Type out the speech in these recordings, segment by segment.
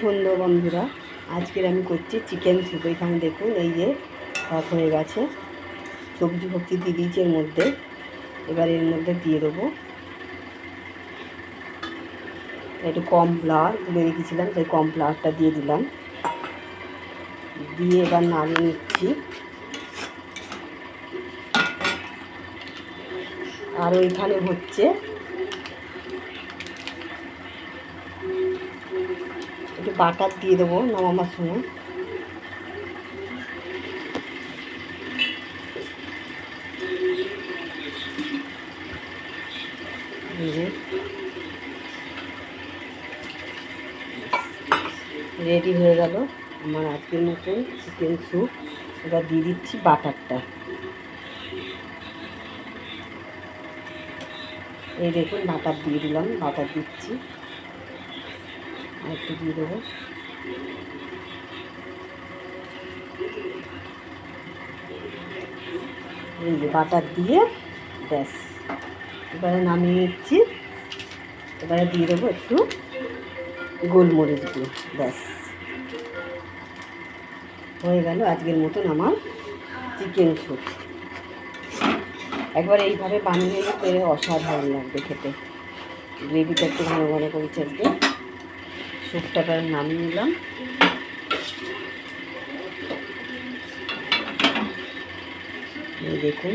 সন্ধ্যা বন্ধুরা, আজকের আমি করছি চিকেন স্যুপ। এখানে দেখুন এই যে ভাত হয়ে গেছে, সবজি ভর্তি দিয়ে দিয়েছি এর মধ্যে। এবার এর মধ্যে দিয়ে দেবো একটু কর্নফ্লাওয়ার, গুলে রেখেছিলাম সেই কর্নফ্লাওয়ারটা দিয়ে দিলাম। দিয়ে এবার নাড়িয়ে নিচ্ছি। আর ওইখানে হচ্ছে একটু বাটার দিয়ে দেবো নামাবার সময়। রেডি হয়ে গেল আমার আজকের মতন চিকেন স্যুপ। এবার দিয়ে দিচ্ছি বাটারটা। এই দেখুন বাটার দিয়ে দিলাম, বাটার দিচ্ছি আর একটু দিয়ে দেবো। এই যে বাটার দিয়ে ব্যাস, এবারে নামিয়ে নিচ্ছি। এবারে দিয়ে দেবো একটু গোলমরিচ দিয়ে, ব্যাস হয়ে গেল আজকের মতন আমার চিকেন স্যুপ। একবার এইভাবে বানিয়ে নিলে অসাধারণ লাগবে খেতে। গ্রেভিটা একটু ঘন ঘন করেছি আজকে। স্যুপটা নামিয়ে নিলাম। এই দেখুন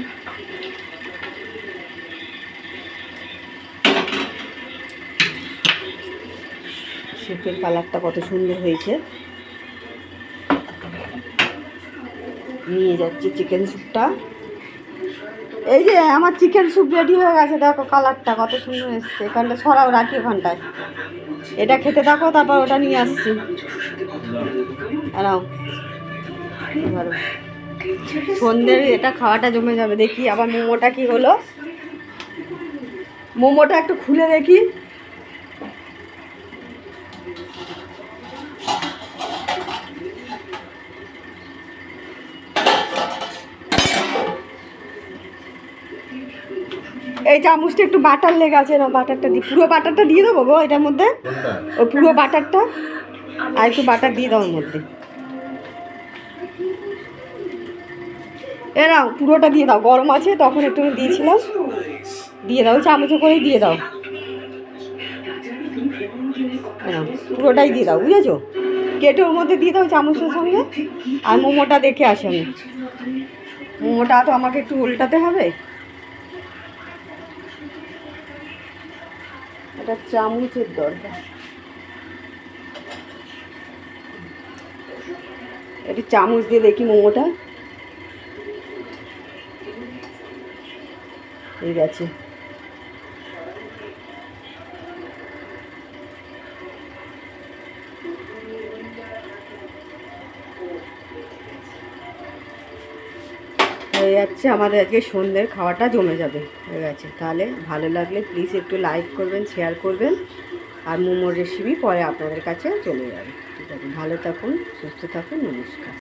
স্যুপের কালারটা কত সুন্দর হয়েছে। নিয়ে যাচ্ছি চিকেন স্যুপটা। এই যে আমার চিকেন স্যুপ রেডি হয়ে গেছে, দেখো কালারটা কত সুন্দর এসছে। এখানটা ছড়াও রাখি ওখানটায়, এটা খেতে থাকো, তারপর ওটা নিয়ে আসছি। সন্ধ্যের এটা খাওয়াটা জমে যাবে। দেখি আবার মোমোটা কি হলো, মোমোটা একটু খুলে দেখি। এই চামচটা একটু বাটার লেগে আছে না, বাটারটা দিই, পুরো বাটারটা দিয়ে দেবো গো এটার মধ্যে। ওই পুরো বাটারটা আর একটু বাটার দিয়ে দাও ওর মধ্যে। এরাও পুরোটা দিয়ে দাও, গরম আছে তখন একটু দিয়েছিলাম। দিয়ে দাও, চামচে করেই দিয়ে দাও, পুরোটাই দিয়ে দাও, বুঝেছো? কেটে ওর মধ্যে দিয়ে দাও চামচের সঙ্গে। আর মোমোটা দেখে আসি আমি, মোমোটা তো আমাকে একটু উল্টাতে হবে। এটা চামচের দরকার, একটু চামচ দিয়ে দেখি মোমোটা। ঠিক আছে, হয়ে যাচ্ছে আমাদের আজকে সন্ধ্যের খাওয়াটা জমে যাবে, হয়ে গেছে। তাহলে ভালো লাগলে প্লিজ একটু লাইক করবেন, শেয়ার করবেন। আর মোমোর রেসিপি পরে আপনাদের কাছে চলে যাবে। ঠিক আছে, ভালো থাকুন, সুস্থ থাকুন, নমস্কার।